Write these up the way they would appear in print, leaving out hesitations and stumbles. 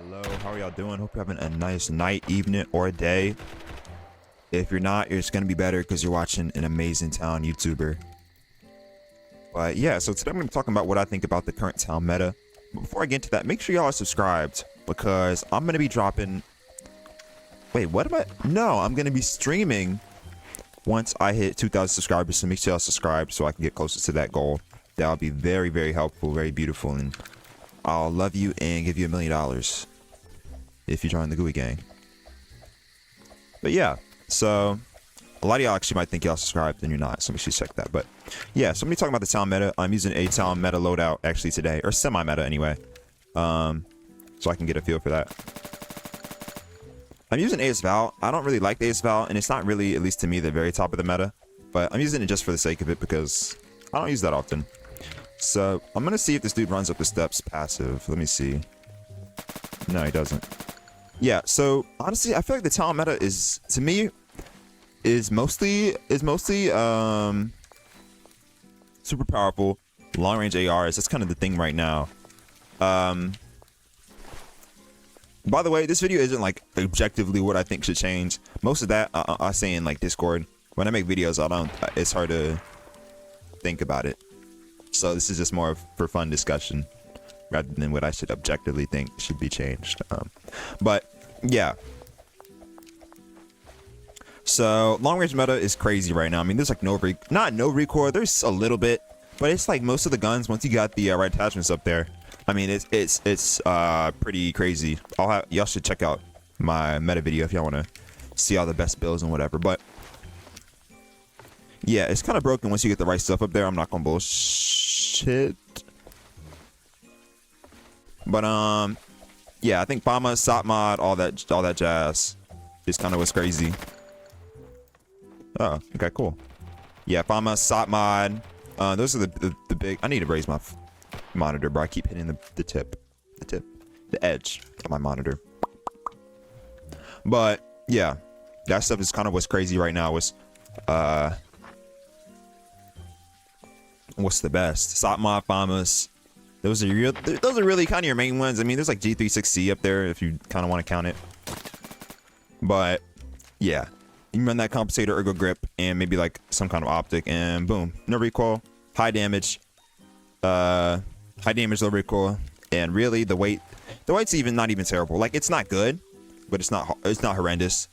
Hello, how are y'all doing? Hope you're having a nice night, evening, or day. If you're not, it's gonna be better because you're watching an amazing town YouTuber. But yeah, so today I'm gonna be talking about what I think about the current town meta. But before I get into that, make sure y'all are subscribed because I'm gonna be dropping. Wait, what am I? No, I'm gonna be streaming once I hit 2,000 subscribers. So make sure y'all subscribe so I can get closer to that goal. That'll be very, very helpful, very beautiful, and I'll love you and give you $1 million if you join the GUI gang. But yeah, so a lot of y'all actually might think y'all subscribed and you're not, so make sure you check that. But yeah, so I'm gonna be talking about the town meta. I'm using a town meta loadout actually today, or semi-meta anyway, so I can get a feel for that. I'm using AS Val. I don't really like the AS Val, and it's not really, at least to me, the very top of the meta, but I'm using it just for the sake of it because I don't use that often. So I'm gonna see if this dude runs up the steps passive. Let me see. No, he doesn't. Yeah, so honestly, I feel like the town meta is, to me, is mostly super powerful long range ARs. That's kind of the thing right now. By the way, this video isn't like objectively what I think should change. Most of that I say in like Discord. When I make videos, it's hard to think about it. So this is just more for fun discussion rather than what I should objectively think should be changed. But yeah. So long range meta is crazy right now. I mean, there's like no recoil. There's a little bit, but it's like most of the guns, once you got the right attachments up there, I mean, it's pretty crazy. Y'all should check out my meta video if y'all want to see all the best builds and whatever. But yeah, it's kind of broken once you get the right stuff up there. I'm not gonna bullshit. But yeah, I think Fama, sop mod, all that jazz is kind of what's crazy. Oh, okay, cool. Yeah, Fama, sop mod. Those are the big. I need to raise my monitor, bro. I keep hitting the edge of my monitor. But yeah, that stuff is kind of what's crazy right now. What's the best? Sop mod, Famas. Those are really kind of your main ones. I mean, there's like G36C up there if you kind of want to count it. But yeah, you can run that compensator, ergo grip, and maybe like some kind of optic, and boom, no recoil, high damage, low recoil, and really the weight's not even terrible. Like, it's not good, but it's not horrendous.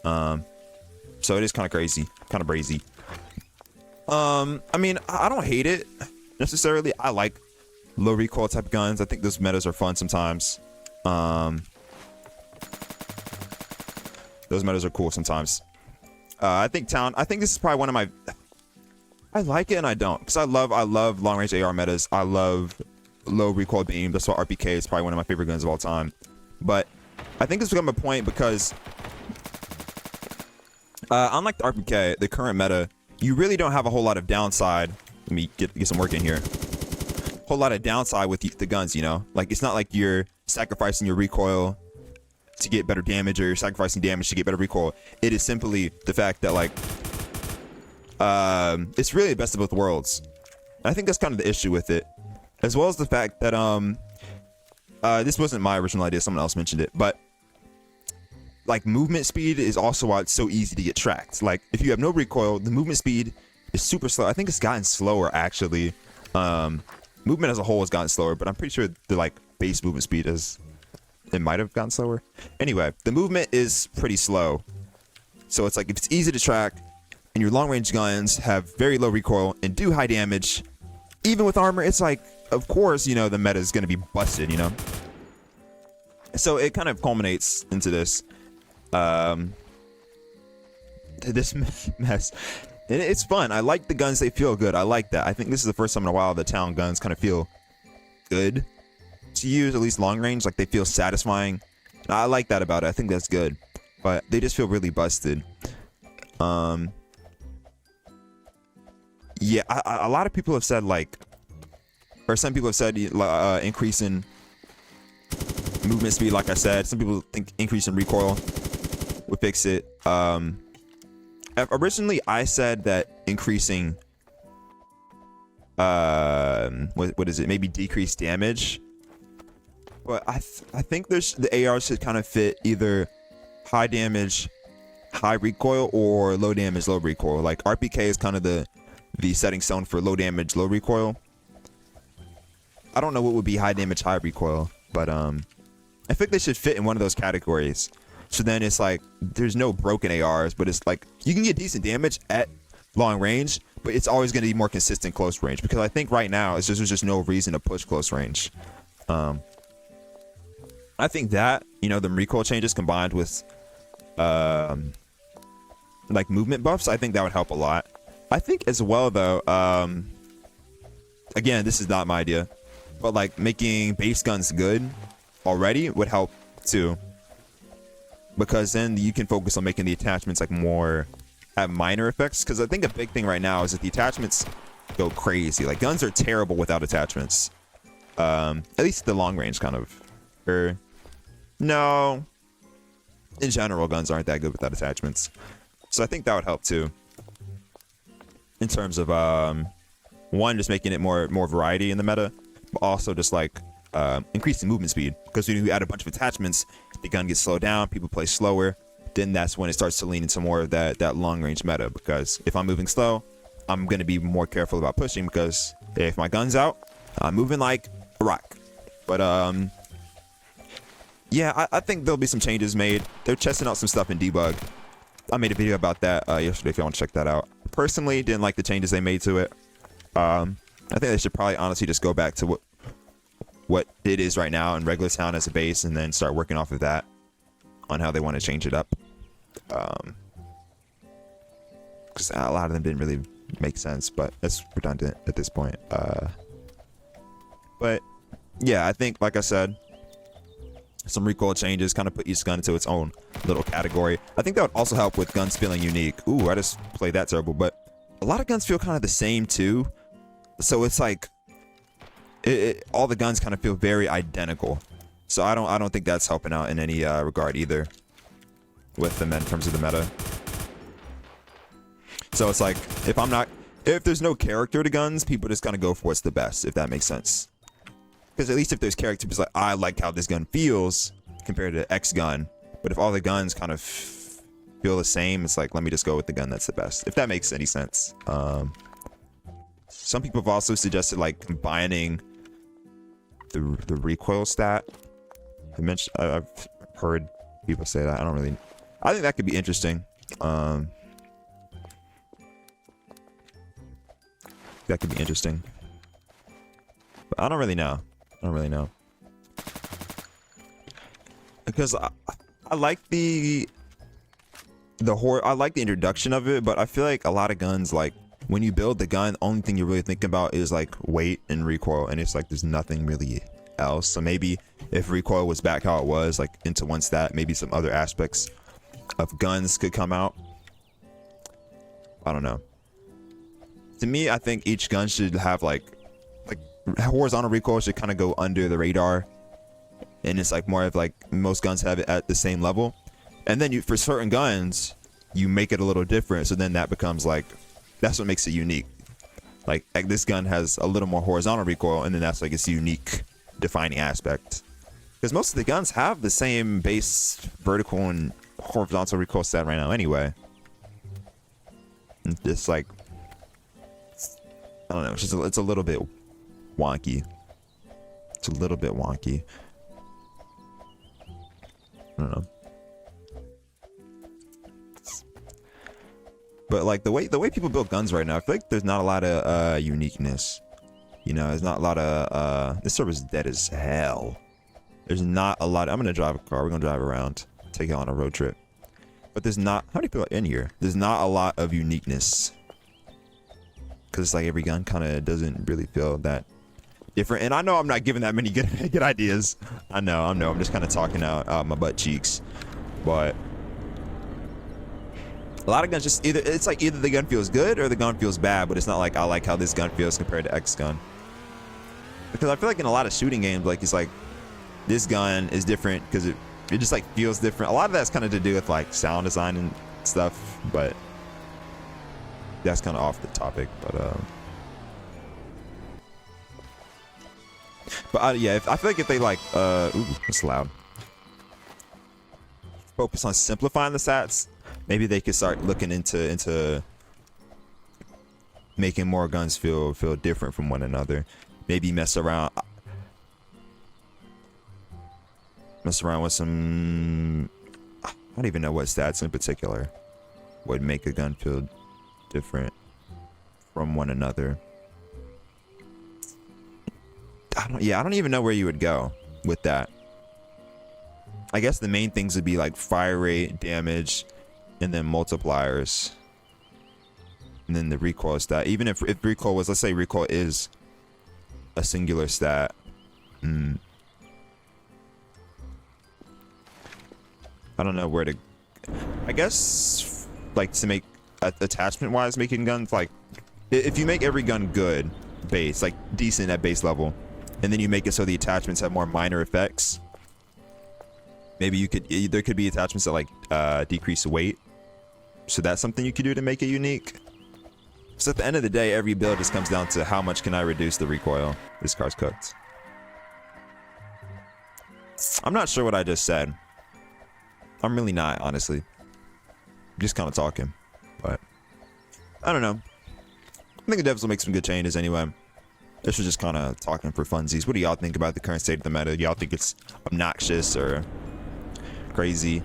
So it is kind of crazy, kind of brazy. I mean, I don't hate it necessarily. I like low recoil type guns. I think those metas are fun sometimes. Those metas are cool sometimes. I think this is probably one of my. I like it and I don't, because I love long range AR metas. I love low recoil beam. That's why RPK is probably one of my favorite guns of all time. But I think it's become a point because unlike the RPK, the current meta, you really don't have a whole lot of downside. Let me get some work in here. Whole lot of downside with the guns, you know? Like, it's not like you're sacrificing your recoil to get better damage, or you're sacrificing damage to get better recoil. It is simply the fact that, like, it's really the best of both worlds. And I think that's kind of the issue with it, as well as the fact that this wasn't my original idea, someone else mentioned it, but like, movement speed is also why it's so easy to get tracked. Like, if you have no recoil, the movement speed is super slow. I think it's gotten slower actually. Movement as a whole has gotten slower, but I'm pretty sure the like base movement speed it might have gotten slower. Anyway, the movement is pretty slow, so it's like, if it's easy to track and your long range guns have very low recoil and do high damage, even with armor, it's like, of course, you know, the meta is going to be busted, you know. So it kind of culminates into this mess. And it's fun. I like the guns. They feel good. I like that. I think this is the first time in a while the town guns kind of feel good to use, at least long range. Like, they feel satisfying. And I like that about it. I think that's good. But they just feel really busted. Yeah, a lot of people have said, like, or some people have said increase in movement speed, like I said. Some people think increase in recoil would fix it. Originally, I said that increasing what is it? Maybe decrease damage But I think the AR should kind of fit either high damage, high recoil, or low damage, low recoil. Like RPK is kind of the setting stone for low damage, low recoil. I don't know what would be high damage, high recoil, but I think they should fit in one of those categories. So then it's like there's no broken ARs, but it's like you can get decent damage at long range, but it's always going to be more consistent close range, because I think right now there's just no reason to push close range. I think that, you know, the recoil changes combined with like movement buffs, I think that would help a lot. I think as well though, again, this is not my idea, but like making base guns good already would help too, because then you can focus on making the attachments like more have minor effects. Because I think a big thing right now is that the attachments go crazy. Like guns are terrible without attachments, at least the long range kind of, or no, in general guns aren't that good without attachments. So I think that would help too, in terms of one, just making it more variety in the meta, but also just like increasing movement speed. Because when you add a bunch of attachments, the gun gets slowed down, people play slower, then that's when it starts to lean into more of that long range meta. Because if I'm moving slow, I'm going to be more careful about pushing, because if my gun's out, I'm moving like a rock. But yeah, I think there'll be some changes made. They're testing out some stuff in Debug. I made a video about that yesterday if you want to check that out. Personally, didn't like the changes they made to it. I think they should probably honestly just go back to what it is right now in regular town as a base, and then start working off of that on how they want to change it up. Because a lot of them didn't really make sense, but it's redundant at this point. But yeah, I think, like I said, some recoil changes kind of put each gun into its own little category. I think that would also help with guns feeling unique. Ooh, I just played that terrible, but a lot of guns feel kind of the same too. So it's like all the guns kind of feel very identical. So I don't think that's helping out in any regard either with them in terms of the meta. So it's like if there's no character to guns, people just kind of go for what's the best, if that makes sense. Because at least if there's characters, like I like how this gun feels compared to X gun, but if all the guns kind of feel the same, it's like, let me just go with the gun that's the best, if that makes any sense. Some people have also suggested like combining the recoil stat. I've heard people say that. I think that could be interesting. That could be interesting, but I don't really know. Because I like the I like the introduction of it, but I feel like a lot of guns, like when you build the gun, the only thing you're really thinking about is like weight and recoil, and it's like there's nothing really else. So maybe if recoil was back how it was, like into one stat, maybe some other aspects of guns could come out. I don't know. To me, I think each gun should have like horizontal recoil should kind of go under the radar, and it's like more of like most guns have it at the same level, and then for certain guns you make it a little different, so then that becomes like, that's what makes it unique. Like this gun has a little more horizontal recoil, and then that's like its unique defining aspect, because most of the guns have the same base vertical and horizontal recoil stat right now anyway. And it's like, I don't know, it's a little bit wonky. It's a little bit wonky. I don't know. But like the way people build guns right now, I feel like there's not a lot of uniqueness. You know, there's not a lot of this server's dead as hell. There's not a lot. I'm gonna drive a car. We're gonna drive around, take it on a road trip. But there's not, how many people are in here? There's not a lot of uniqueness. Cause it's like every gun kind of doesn't really feel that different. And I know I'm not giving that many good ideas. I know. I'm just kind of talking out my butt cheeks. But a lot of guns just either the gun feels good or the gun feels bad. But it's not like I like how this gun feels compared to X gun. Because I feel like in a lot of shooting games, like it's like this gun is different because it just like feels different. A lot of that's kind of to do with like sound design and stuff. But that's kind of off the topic. But But yeah, I feel like if they like, ooh, that's loud. Focus on simplifying the stats, maybe they could start looking into making more guns feel different from one another. Maybe mess around with some, I don't even know what stats in particular would make a gun feel different from one another. I don't even know where you would go with that. I guess the main things would be like fire rate, damage, and then multipliers. And then the recoil stat. Even if recoil was, let's say recoil is a singular stat. I don't know where to, I guess, like to make attachment wise, making guns, like if you make every gun good base, like decent at base level, and then you make it so the attachments have more minor effects, maybe there could be attachments that like decrease weight, so that's something you could do to make it unique. So at the end of the day, every build just comes down to how much can I reduce the recoil. This car's cooked. I'm not sure what I just said. I'm really not, honestly. I'm just kind of talking, but I don't know. I think the devs will make some good changes anyway. This was just kind of talking for funsies. What do y'all think about the current state of the meta? Y'all think it's obnoxious or crazy?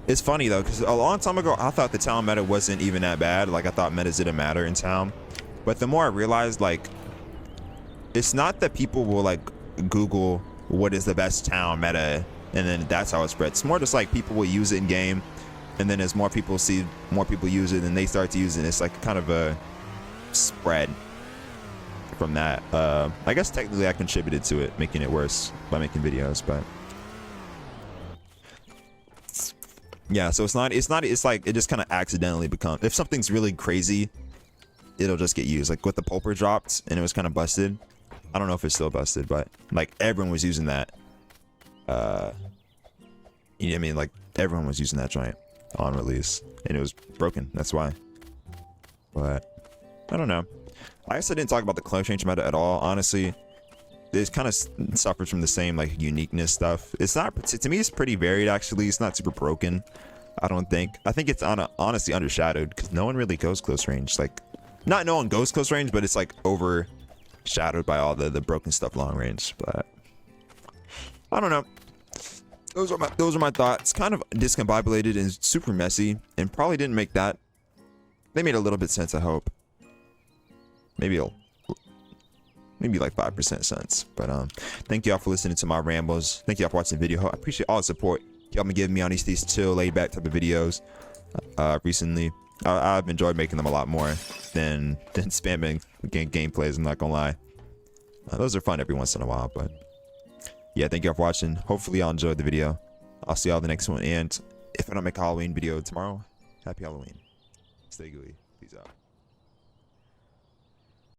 It's funny though, because a long time ago I thought the town meta wasn't even that bad. Like I thought metas didn't matter in town, but the more I realized, like, it's not that people will like Google what is the best town meta and then that's how it spreads. It's more just like people will use it in game, and then as more people see more people use it and they start to use it, it's like kind of a spread from that. I guess technically I contributed to it, making it worse by making videos, but yeah, so it's like it just kind of accidentally becomes, if something's really crazy, it'll just get used. Like what the pulper dropped and it was kind of busted. I don't know if it's still busted, but like everyone was using that. You know what I mean? Like everyone was using that joint on release and it was broken. That's why. But I don't know. I guess I didn't talk about the clone change meta at all. Honestly, it kind of suffers from the same like uniqueness stuff. It's not, to me, it's pretty varied actually. It's not super broken, I don't think. I think it's honestly undershadowed because no one really goes close range. Like, not no one goes close range, but it's like overshadowed by all the broken stuff long range. But I don't know. Those are my thoughts. Kind of discombobulated and super messy, and probably didn't make that. They made a little bit sense, I hope. Maybe like 5% sense. But thank y'all for listening to my rambles. Thank y'all for watching the video. I appreciate all the support y'all been giving me on these chill, laid back type of videos recently. I've enjoyed making them a lot more than spamming gameplays, I'm not gonna lie. Those are fun every once in a while, but yeah, thank y'all for watching. Hopefully y'all enjoyed the video. I'll see y'all in the next one, and if I don't make a Halloween video tomorrow, happy Halloween. Stay gooey. Peace out.